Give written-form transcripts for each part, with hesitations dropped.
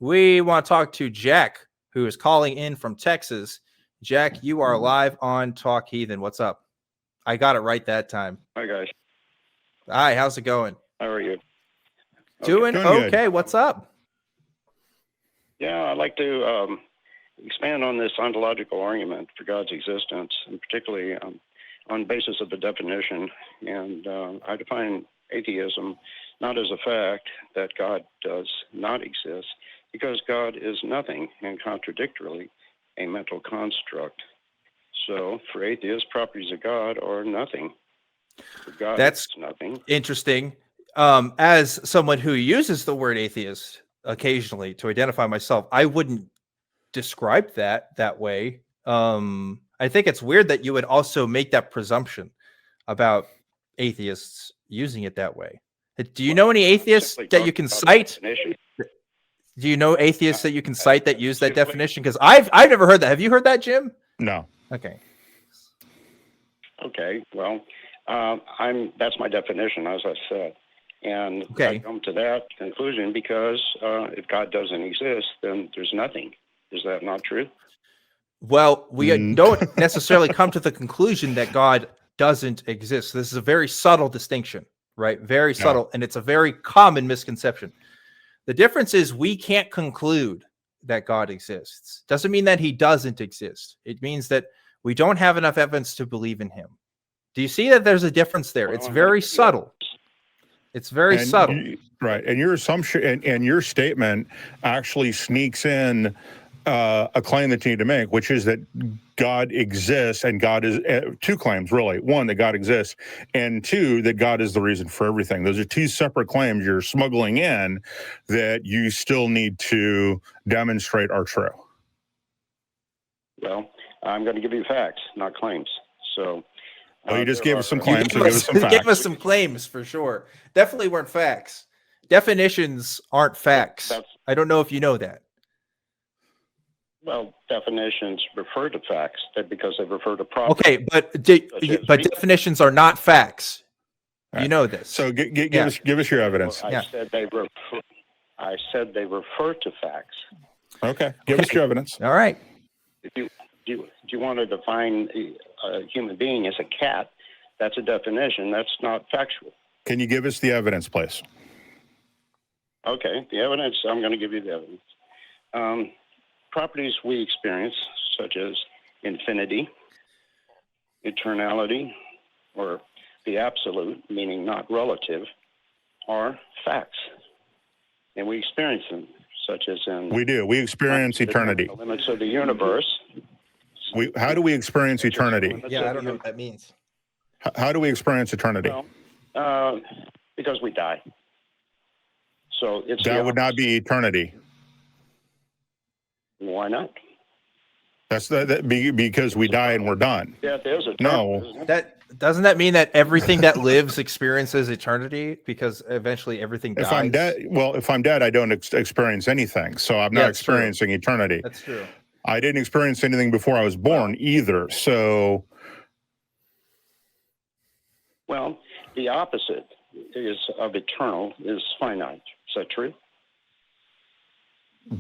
We want to talk to Jack, who is calling in from Texas. Jack, you are live on Talk Heathen. What's up? I got it right that time. Hi, guys. Hi, how's it going? How are you? Doing okay. What's up? Yeah, I'd like to expand on this ontological argument for God's existence, and particularly on basis of the definition. And I define atheism not as a fact that God does not exist, because God is nothing, and contradictorily a mental construct. So for atheists, properties of God are nothing. For God, that's nothing. Interesting. As someone who uses the word atheist occasionally to identify myself, I wouldn't describe that way. I think it's weird that you would also make that presumption about atheists using it that way. Do you know any atheists that you can cite? Do you know atheists that you can cite that use that definition? Because I've never heard that. Have you heard that, Jim? No. Okay. Okay. Well, that's my definition, as I said, and I come to that conclusion because if God doesn't exist, then there's nothing. Is that not true? Well, we don't necessarily come to the conclusion that God doesn't exist. This is a very subtle distinction, right? Very subtle, and it's a very common misconception. The difference is we can't conclude that God exists. Doesn't mean that he doesn't exist. It means that we don't have enough evidence to believe in him. Do you see that there's a difference there? It's very subtle. It's very subtle. Right. And your assumption and your statement actually sneaks in a claim that you need to make, which is that God exists, and God is two claims, really. One, that God exists, and two, that God is the reason for everything. Those are two separate claims you're smuggling in that you still need to demonstrate are true. Well, I'm going to give you facts, not claims. So, well, you just gave us some claims. So give us some facts. Give us some claims for sure. Definitely weren't facts. Definitions aren't facts. I don't know if you know that. Well, definitions refer to facts because they refer to property. Okay, but definitions are not facts. Right. You know this. So give us your evidence. Well, I said they refer to facts. Okay, give us your evidence. All right. If you want to define a human being as a cat, that's a definition. That's not factual. Can you give us the evidence, please? Okay, the evidence. I'm going to give you the evidence. Properties we experience, such as infinity, eternality, or the absolute, meaning not relative, are facts. And we experience them, such as in... We do. We experience eternity. The limits of the universe. How do we experience eternity? Yeah, I don't know what that means. How do we experience eternity? Well, because we die. So it's that would not be eternity. Why not? That's because we die and we're done. Yeah, there's a term, no. Doesn't that mean that everything that lives experiences eternity? Because eventually everything dies. If I'm dead, I don't experience anything. So I'm not experiencing eternity. That's true. I didn't experience anything before I was born either. So, well, the opposite of eternal is finite. Is that true?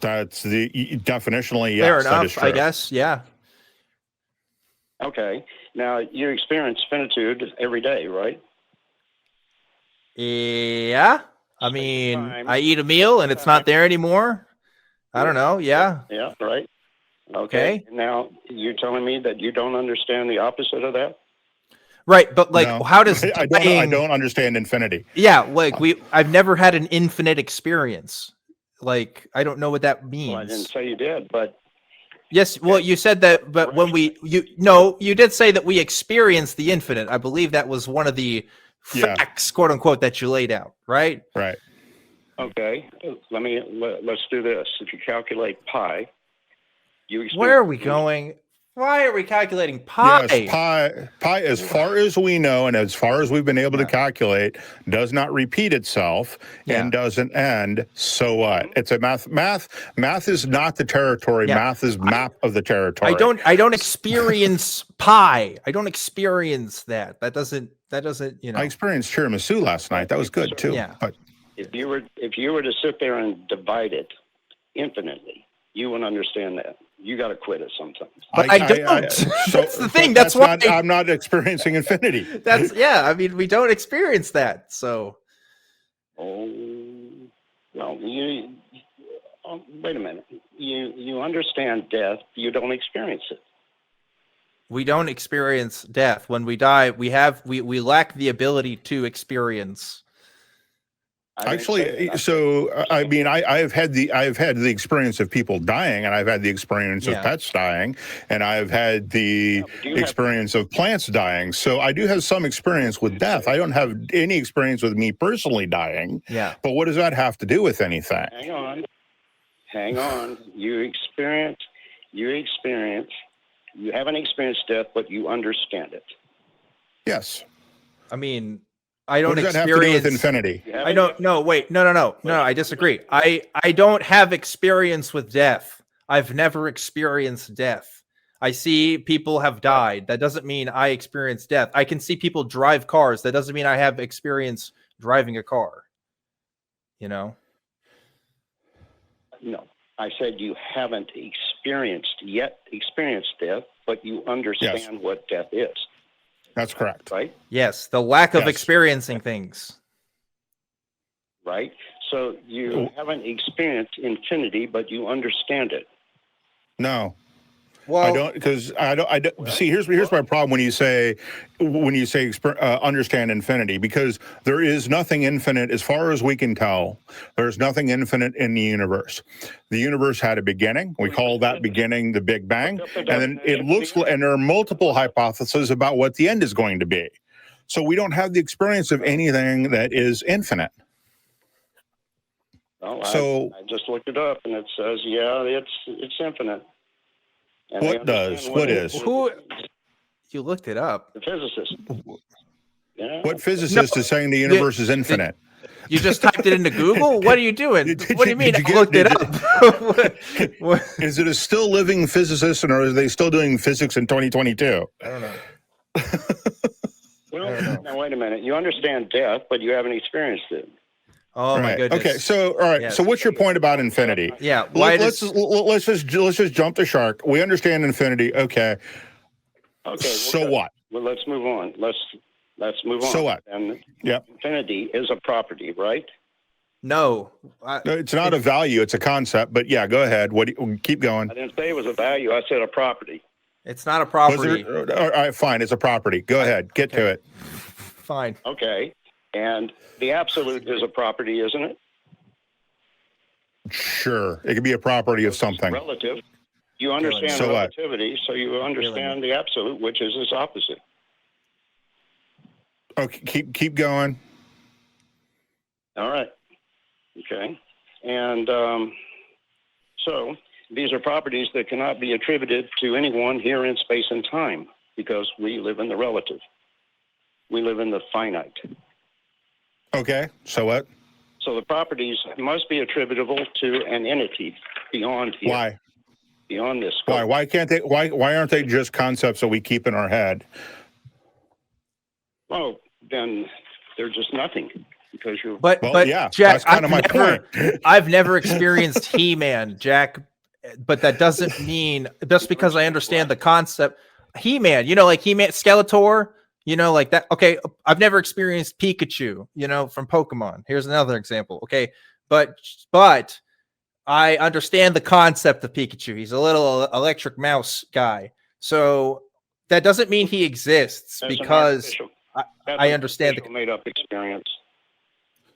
That's definitionally, yes. Fair enough, I guess. Yeah. Okay. Now, you experience finitude every day, right? Yeah. I mean, I eat a meal and it's not there anymore. I don't know. Yeah. Yeah, right. Okay. Now, you're telling me that you don't understand the opposite of that? Right, but how does I don't understand infinity. Yeah, I've never had an infinite experience. I don't know what that means. Well, I didn't say you did, but yes. Well, you said that, but when you did say that we experience the infinite. I believe that was one of the facts, quote unquote, that you laid out, right? Right. Okay. Let's do this. If you calculate pi, where are we going? Why are we calculating pi? Yes, pi, as far as we know and as far as we've been able to calculate, does not repeat itself and doesn't end. So what? It's a math. Math is not the territory. Math is map of the territory. I don't experience pi. I don't experience that. That doesn't. I experienced tiramisu last night. That was good too. Yeah. But if you were to sit there and divide it infinitely, you wouldn't understand that. You got to quit it sometimes. But I don't. That's the thing. That's why I'm not experiencing infinity. I mean, we don't experience that. So. Oh, well, wait a minute. You understand death. You don't experience it. We don't experience death. When we die, we lack the ability to experience. Actually, so I mean, I've had the experience of people dying, and I've had the experience of pets dying, and I've had the experience of plants dying. So I do have some experience with death. I don't have any experience with me personally dying. Yeah. But what does that have to do with anything? Hang on. You haven't experienced death, but you understand it. Yes. I mean, I don't what does experience that have to do with infinity. I don't. No, wait. No. I disagree. I don't have experience with death. I've never experienced death. I see people have died. That doesn't mean I experience death. I can see people drive cars. That doesn't mean I have experience driving a car. You know? No. I said you haven't experienced death, but you understand what death is. That's correct. Right? Yes, the lack of experiencing things. Right? So you haven't experienced infinity, but you understand it. No. Well, I don't, because I don't. See, here's my problem when you say understand infinity, because there is nothing infinite as far as we can tell. There's nothing infinite in the universe. The universe had a beginning. We call that beginning the Big Bang, and then it looks, and there are multiple hypotheses about what the end is going to be. So we don't have the experience of anything that is infinite. Well, so I just looked it up, and it says, it's infinite. And what does? What is? Who? You looked it up. The physicist. Yeah. What physicist is saying the universe is infinite? You just typed it into Google? What are you doing? What do you mean? I looked it up. what? Is it a still living physicist, or are they still doing physics in 2022? I don't know. Well, now wait a minute. You understand death, but you haven't experienced it. Oh my goodness. Okay, so all right. Yes. So what's your point about infinity? Yeah. Let's just jump the shark. We understand infinity. Okay. Okay. So what? Well, let's move on. Let's move on. So what? And infinity is a property, right? No. It's not a value. It's a concept. But yeah, go ahead. Keep going. I didn't say it was a value. I said a property. It's not a property. All right, fine. It's a property. Go ahead. Get to it. Fine. Okay. And the absolute is a property, isn't it? Sure. It could be a property of something. Relative. You understand relativity, so you understand the absolute, which is its opposite. Okay, keep going. All right. Okay. And so these are properties that cannot be attributed to anyone here in space and time, because we live in the relative. We live in the finite. Okay, so what? So the properties must be attributable to an entity beyond here. Why? Beyond this scope. Why? Why can't they? Why aren't they just concepts that we keep in our head? Oh, then they're just nothing, because you're. But yeah, Jack, that's kind of my point. I've never experienced He-Man, Jack, but that doesn't mean just because I understand the concept. He-Man, like He-Man, Skeletor. Like that. Okay, I've never experienced Pikachu, from Pokemon. Here's another example. Okay, but I understand the concept of Pikachu. He's a little electric mouse guy. So that doesn't mean he exists, because I understand the made-up experience.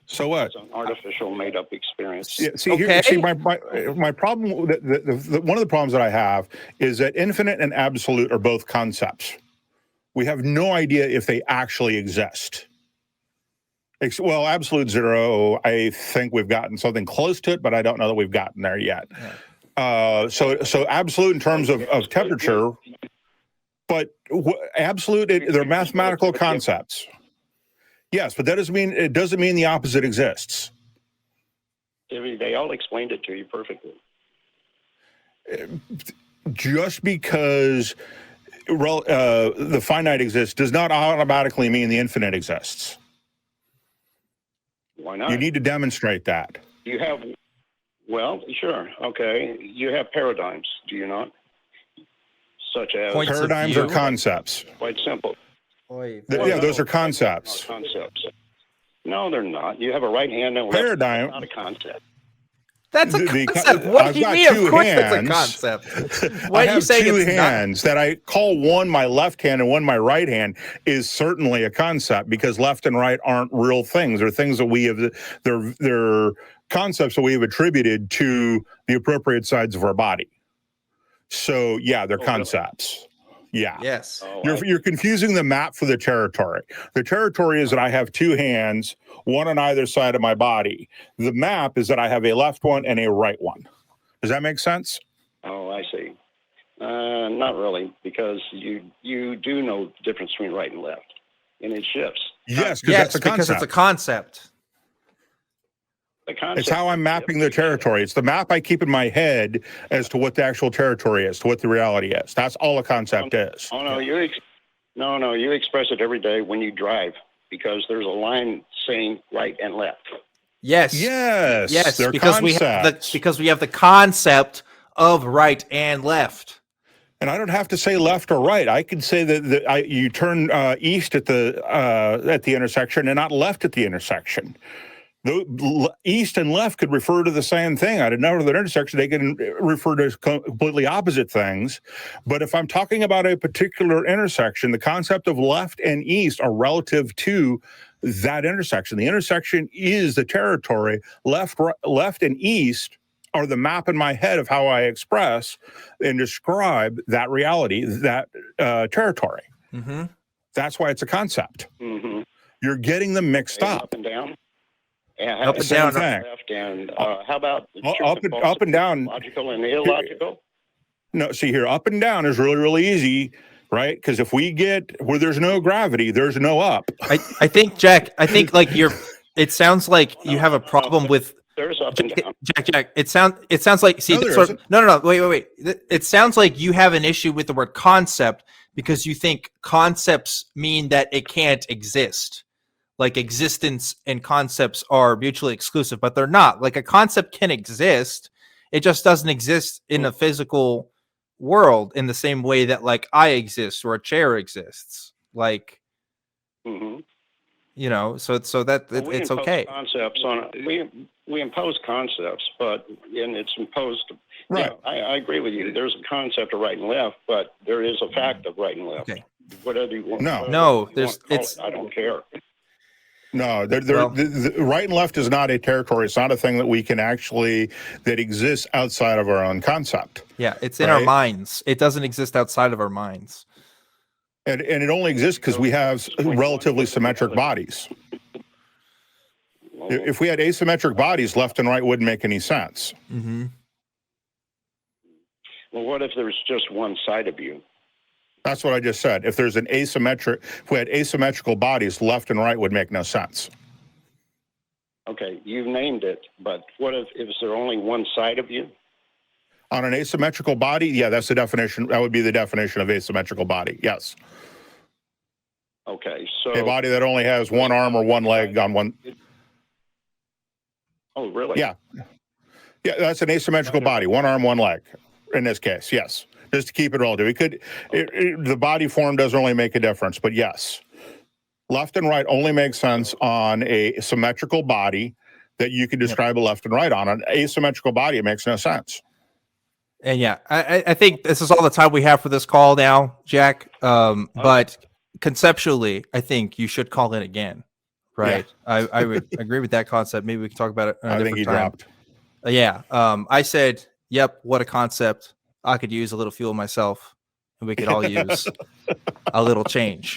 So what? It's an artificial made-up experience. Yeah, see, my problem. One of the problems that I have is that infinite and absolute are both concepts. We have no idea if they actually exist. Well, absolute zero, I think we've gotten something close to it, but I don't know that we've gotten there yet. Yeah. So absolute in terms of temperature, but absolute, they're mathematical concepts. Yes, but it doesn't mean the opposite exists. They all explained it to you perfectly. Just because the finite exists does not automatically mean the infinite exists. Why not? You need to demonstrate that. You have Well, sure. Okay. You have paradigms, do you not? Such as Points of Paradigms view. are concepts. quite simple. Yeah, those are concepts. Concepts. No, they're not. You have a right hand and a left. Paradigm. Not a concept. That's a The- concept. What I've do you got mean? Of two course, that's a hands. concept. I Why are you have saying two it's hands that I call one my left hand and one my right hand is certainly a concept, because left and right aren't real things. They're things that we have. They're concepts that we have attributed to the appropriate sides of our body. So yeah, they're Oh, really? concepts. Yeah. not? Yes. Oh, You're confusing the map for the territory. The territory is that I have two hands, one on either side of my body. The map is that I have a left one and a right one. Does that make sense? oh, I see. Not really, because you do know the difference between right and left, and it shifts. Yes, because Yes, that's a because concept. it's a concept. The concept It's how I'm mapping the shifts. territory. It's the map I keep in my head as to what the actual territory is, to what the reality is. That's all a concept is. Oh no, you express it every day when you drive, because there's a line saying right and left. Yes. Yes, Yes. they're Because concepts. we have the concept of right and left. And I don't have to say left or right. I could say that you turn east at the intersection and not left at the intersection. East and left could refer to the same thing. At another intersection, they can refer to completely opposite things. But if I'm talking about a particular intersection, the concept of left and east are relative to that intersection. The intersection is the territory. Left and east are the map in my head of how I express and describe that reality, that territory. Mm-hmm. That's why it's a concept. Mm-hmm. You're getting them mixed up. Up and down. Up and Same down. thing. Left and how about the Up true and- up and down. Logical and illogical. No, see here, up and down is really, really easy, right? Because if we get where there's no gravity, there's no up. I think, Jack, like it sounds like you have a problem with There's up and down. Jack. It sounds like, see, No, there sort isn't. no, wait. It sounds like you have an issue with the word concept because you think concepts mean that it can't exist. Like existence and concepts are mutually exclusive, but they're not. Like a concept can exist. It just doesn't exist in a physical world in the same way that like I exist or a chair exists. Like, Mm-hmm. you know, so that We it's impose okay. Concepts on we impose concepts, but and it's imposed. Right. Yeah, I agree with you. There's a concept of right and left, but there is a fact of right and left. Okay. Whatever you want. No. whatever No, you there's- want to call it's- it, I don't care. No, Well- the right and left is not a territory. It's not a thing that we can actually, that exists outside of our own concept. Yeah, it's in our Right. minds. It doesn't exist outside of our minds. And it only exists because we have relatively symmetric bodies. Well, If we had asymmetric bodies, left and right wouldn't make any sense. Mm-hmm. well, what if there's just one side of you? That's what I just said. If there's if we had asymmetrical bodies, left and right would make no sense. Okay, you've named it, but what if is there only one side of you? On an asymmetrical body, yeah, that's the definition. That would be the definition of asymmetrical body. Yes. Okay, so A body that only has one arm or one leg on one. oh really? Yeah. Yeah, that's an asymmetrical body. One arm, one leg. In this case, yes. Just to keep it relative. The body form doesn't really make a difference, but yes. Left and right only makes sense on a symmetrical body that you can describe a left and right on. An asymmetrical body, it makes no sense. And yeah, I think this is all the time we have for this call now, Jack. But conceptually, I think you should call in again. Right. Yeah. I would agree with that concept. Maybe we can talk about it. I think he dropped. Yeah. I said, yep, what a concept. I could use a little fuel myself, and we could all use a little change.